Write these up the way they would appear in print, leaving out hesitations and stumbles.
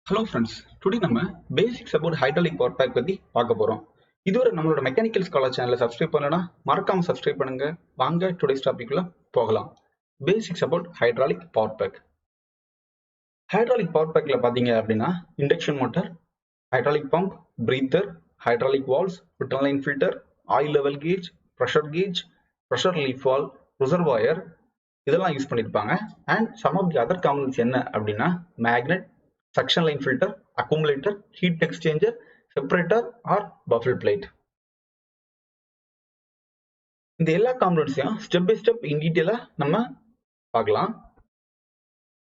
Hello friends, today நம்ம basics about hydraulic power pack பத்தி பார்க்க போறோம். இதுவரை நம்மளோட மெக்கானிக்கல் ஸ்காலர் சேனலை சப்ஸ்கிரைப் பண்ணலனா மறக்காம சப்ஸ்கிரைப் பண்ணுங்க. வாங்க டுடேஸ் டாபிக்ல போகலாம். Basics about hydraulic power pack. Hydraulic power packல பாத்தீங்க அப்படின்னா induction motor, hydraulic pump, breather, hydraulic valves, return line filter, oil level gauge, pressure relief valve, reservoir இதெல்லாம் யூஸ் பண்ணிருப்பாங்க. And some of the other components என்ன அப்படின்னா magnet, suction line filter, accumulator, heat exchanger, separator or baffle plate. இந்த எல்லா காம்பனன்ட்ஸையும் step by step in டீடைலா நம்ம பார்க்கலாம்.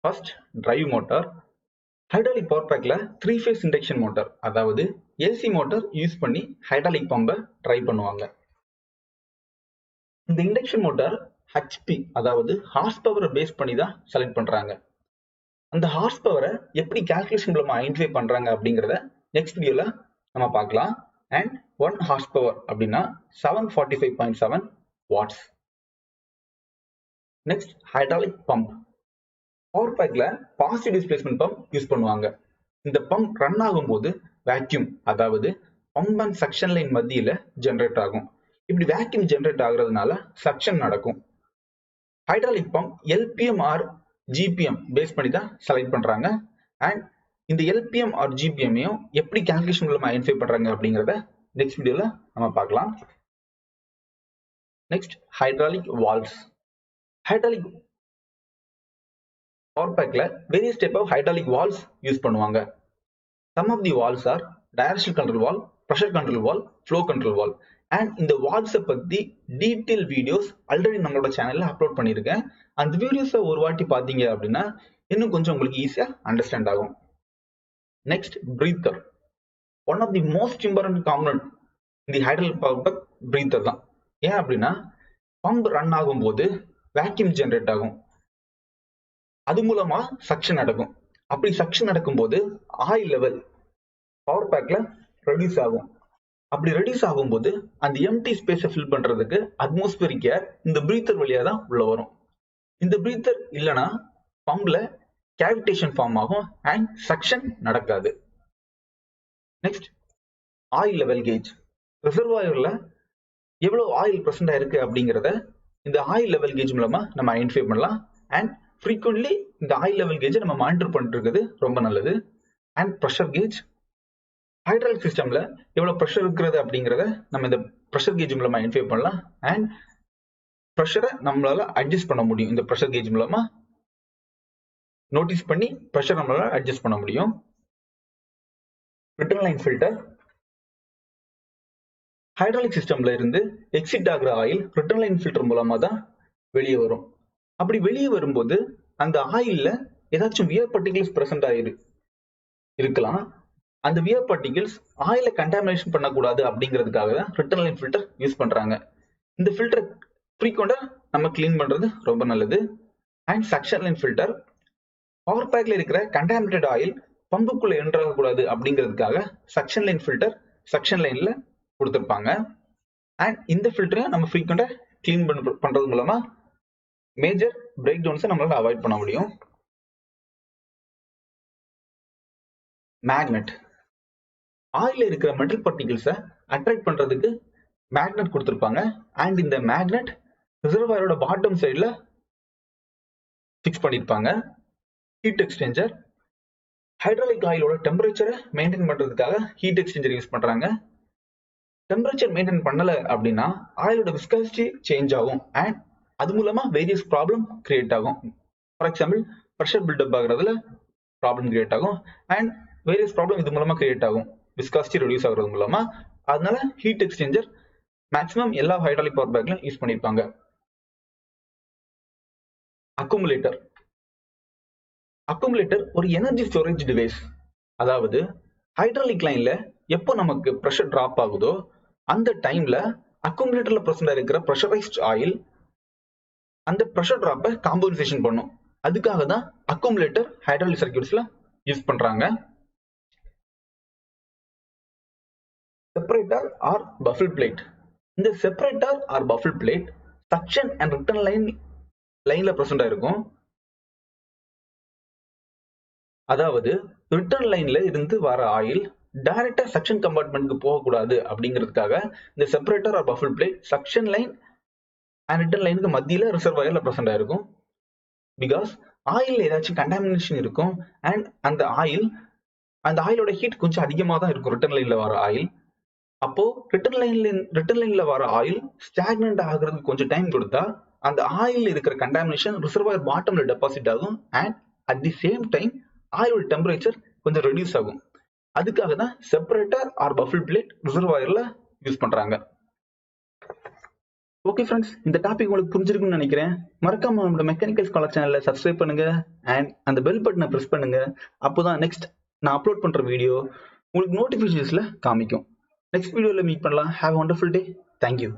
First drive motor. Hydraulic power பேக்ல 3 face induction motor, அதாவது ஏசி மோட்டார் யூஸ் பண்ணி hydraulic பம்பை drive பண்ணுவாங்க. இந்த இண்டக்ஷன் மோட்டார் ஹெச்பி, அதாவது ஹார்ஸ் பவரை பேஸ் பண்ணி தான் செலக்ட் பண்றாங்க. அந்த ஹார்ஸ் பவரை எப்படி கால்குலேஷன் மூலமா ஐடென்டிஃபை பண்றாங்க அப்படிங்கறத நெக்ஸ்ட் வீடியோல நம்ம பார்க்கலாம். அண்ட் 1 ஹார்ஸ் பவர் அப்படின்னா 745.7 watts. Next hydraulic pump. Power பேக்ல பாசிட்டிவ் டிஸ்பிளேஸ்மென்ட் பம்ப் யூஸ் பண்ணுவாங்க. இந்த பம்ப் ரன் ஆகும்போது வேக்யூம், அதாவது பம்ப் அண்ட் சக்ஷன் லைன் மத்தியில ஜெனரேட் ஆகும். இப்படி வேக்யூம் ஜெனரேட் ஆகுறதுனால சக்ஷன் நடக்கும். Hydraulic pump LPM or GPM base பண்ணி தான் செலக்ட் பண்றாங்க. அண்ட் இந்த எல்பிஎம் ஆர் ஜிபிஎம்மையும் எப்படி கால்குலேஷன் மூலமா ஐடென்டிஃபை பண்றாங்க அப்படிங்கறத நெக்ஸ்ட் வீடியோல நம்ம பார்க்கலாம். Next hydraulic valves. Hydraulic power பேக்ல various type of hydraulic valves use பண்ணுவாங்க. Some of the valves are directional control valve, pressure control valve, flow control valve. And இந்த வால்வ்ஸை பத்தி டீடைல் வீடியோஸ் ஆல்ரெடி நம்மளோட சேனல்ல அப்லோட் பண்ணியிருக்கேன். அந்த வீடியோஸை ஒரு வாட்டி பார்த்தீங்க அப்படின்னா இன்னும் கொஞ்சம் உங்களுக்கு ஈஸியா அண்டர்ஸ்டாண்ட் ஆகும். Next breather. One of the most important component இந்த ஹைட்ராலிக் பவர் பேக் பிரீத்தர் தான். ஏன் அப்படின்னா பம்ப் ரன் ஆகும்போது வேக்யூம் ஜெனரேட் ஆகும், அது மூலமா சக்ஷன் நடக்கும். அப்படி சக்ஷன் நடக்கும்போது ஆயில் லெவல் பவர் பேக்ல ரெடியூஸ் ஆகும். அப்படி ரெடியூஸ் ஆகும்போது அந்த எம்டி ஸ்பேஸை ஃபில் பண்றதுக்கு அட்மாஸ்பியரிக் ஏர் இந்த பிரீத்தர் வழியா தான் உள்ள வரும். இந்த பிரீத்தர் இல்லைன்னா பம்ப்ல கேவிடேஷன் ஃபார்ம் ஆகும் அண்ட் சக்ஷன் நடக்காது. Next oil level gauge. ரிசர்வாயர்ல எவ்வளவு ஆயில் பிரசன்ட் ஆயிருக்கு அப்படிங்கறத இந்த ஆயில் லெவல் கேஜ் மூலமா நம்ம ஐடென்டிஃபை பண்ணலாம். அண்ட் ஃப்ரீக்வென்ட்லி இந்த ஆயில் லெவல் கேஜை நம்ம மானிட்டர் பண்ணிட்டு இருக்கிறது ரொம்ப நல்லது. And pressure gauge. ஹைட்ராலிக் சிஸ்டம்ல எவ்வளவு ப்ரெஷர் இருக்கிறது அப்படிங்கறத நம்ம இந்த ப்ரெஷர் கேஜ் மூலமா ஐடென்டிஃபை பண்ணலாம். அண்ட் ப்ரெஷரை நம்மளால அட்ஜஸ்ட் பண்ண முடியும். இந்த ப்ரெஷர் கேஜ் மூலமா நோட்டீஸ் பண்ணி ப்ரெஷர் நம்மளால அட்ஜஸ்ட் பண்ண முடியும். Return line filter. ஹைட்ராலிக் சிஸ்டம்ல இருந்து எக்ஸிட் ஆகிற ஆயில் ரிட்டர்ன் லைன் ஃபில்டர் மூலமா தான் வெளியே வரும். அப்படி வெளியே வரும்போது அந்த ஆயில்ல ஏதாச்சும் வியர் பார்ட்டிகிள்ஸ் பிரசன்ட் இருக்கலாம். அந்த வியர் பார்ட்டிகிள்ஸ் ஆயில கண்டாமினேஷன் பண்ணக்கூடாது அப்படிங்கிறதுக்காக தான் ரிட்டர்ன் லைன் ஃபில்டர் யூஸ் பண்றாங்க. இந்த ஃபில்டர் ஃப்ரீக்வெண்டா நம்ம கிளீன் பண்றது ரொம்ப நல்லது. And suction line filter. Power பேக்ல இருக்கிற கண்டாமினேட்டட் ஆயில் பம்புக்குள்ள என்ட்ராக கூடாது அப்படிங்கிறதுக்காக சக்ஷன் லைன் ஃபில்டர் சக்ஷன் லைன்ல கொடுத்திருப்பாங்க. அண்ட் இந்த ஃபில்டரையும் நம்ம ஃப்ரீக்வெண்டா கிளீன் பண்றது மூலமா மேஜர் பிரேக் டவுன்ஸை நம்மளால அவாய்ட் பண்ண முடியும். மேக்னெட். ஆயில இருக்கிற மெட்டல் பார்ட்டிகிள்ஸை அட்ராக்ட் பண்றதுக்கு மேக்னெட் கொடுத்திருப்பாங்க. அண்ட் இந்த மேக்னெட் ரிசர்வாயரோட பாட்டம் சைட்ல ஃபிக்ஸ் பண்ணிருப்பாங்க. Heat exchanger. ஹைட்ராலிக் ஆயிலோட டெம்பரேச்சரை மெயின்டைன் பண்றதுக்காக ஹீட் எக்ஸ்சேஞ்சர் யூஸ் பண்றாங்க. டெம்பரேச்சர் மெயின்டைன் பண்ணல அப்படின்னா ஆயிலோட விஸ்காசிட்டி சேஞ்ச் ஆகும் அண்ட் அது மூலமா வேரியஸ் ப்ராப்ளம் கிரியேட் ஆகும். ஃபார் எக்ஸாம்பிள் ப்ரெஷர் பில்டப் ஆகுறதுல ப்ராப்ளம் கிரியேட் ஆகும் அண்ட் வேரியஸ் ப்ராப்ளம் இது மூலமா கிரியேட் ஆகும் விஸ்காசிட்டி ரெடியூஸ் ஆகுறது மூலமா. அதனால ஹீட் எக்ஸ்சேஞ்சர் மேக்ஸிமம் எல்லா ஹைட்ராலிக் பவர் பேக்லயும் யூஸ் பண்ணிருப்பாங்க. அக்குமுலேட்டர். அக்குமுலேட்டர் ஒரு எனர்ஜி ஸ்டோரேஜ் டிவைஸ். அதாவது ஹைட்ராலிக் லைன்ல எப்போ நமக்கு ப்ரெஷர் டிராப் ஆகுதோ அந்த டைம்ல அக்குமுலேட்டர்ல பிரசன்ட் இருக்கிற ப்ரெஷரைஸ்ட் ஆயில் அந்த ப்ரெஷர் டிராப்பை காம்பன்சேஷன் பண்ணும். அதுக்காக தான் அக்குமுலேட்டர் ஹைட்ராலிக் சர்க்யூட்ஸ்ல யூஸ் பண்றாங்க. Separator or baffle plate. இந்த separator or baffle plate suction and return லைன்ல பிரசன்ட் ஆயிருக்கும். அதாவது ரிட்டர்ன் லைன்ல இருந்து வர ஆயில் டைரக்டா சக்ஷன் கம்பார்ட்மெண்ட்க்கு போகக்கூடாது அப்படிங்கிறதுக்காக இந்த separator or baffle plate suction line and return லைனுக்கு மத்தியில ரிசர்வாயர்ல பிரசன்ட் ஆயிருக்கும். பிகாஸ் ஆயில் ஏதாச்சும் கண்டாமினேஷன் இருக்கும் அண்ட் அந்த ஆயிலோட ஹீட் கொஞ்சம் அதிகமாக தான் இருக்கும் ரிட்டர்ன் லைன்ல வர ஆயில். அப்போ ரிட்டர்ன் லைன்ல வர ஆயில் ஸ்டாக்னன்ட் ஆகுறதுக்கு கொஞ்சம் டைம் கொடுத்தா அந்த ஆயில் இருக்கிற கண்டாமினேஷன் ரிசர்வாயர் பாட்டம்ல டெபாசிட் ஆகும் and at the same time ஆயிலோட டெம்பரேச்சர் கொஞ்சம் ரெடியூஸ் ஆகும். அதுக்காக தான் செப்பரேட்டர் ஆர் பஃபிள் பிளேட் ரிசர்வாயர்ல யூஸ் பண்றாங்க. ஓகே ஃப்ரெண்ட்ஸ், இந்த டாபிக் உங்களுக்கு புரிஞ்சிருக்கும்னு நினைக்கிறேன். மறக்காம நம்மளோட மெக்கானிக்கல் ஸ்காலர் சேனலை சப்ஸ்கிரைப் பண்ணுங்க அண்ட் அந்த பெல் பட்டனை பிரஸ் பண்ணுங்க. அப்போதான் நெக்ஸ்ட் நான் அப்லோட் பண்ற வீடியோ உங்களுக்கு நோட்டிபிகேஷன்ஸ்ல காமிக்கும். நெக்ஸ்ட் வீடியோல மீட் பண்ணலாம். Have a wonderful day. Thank you.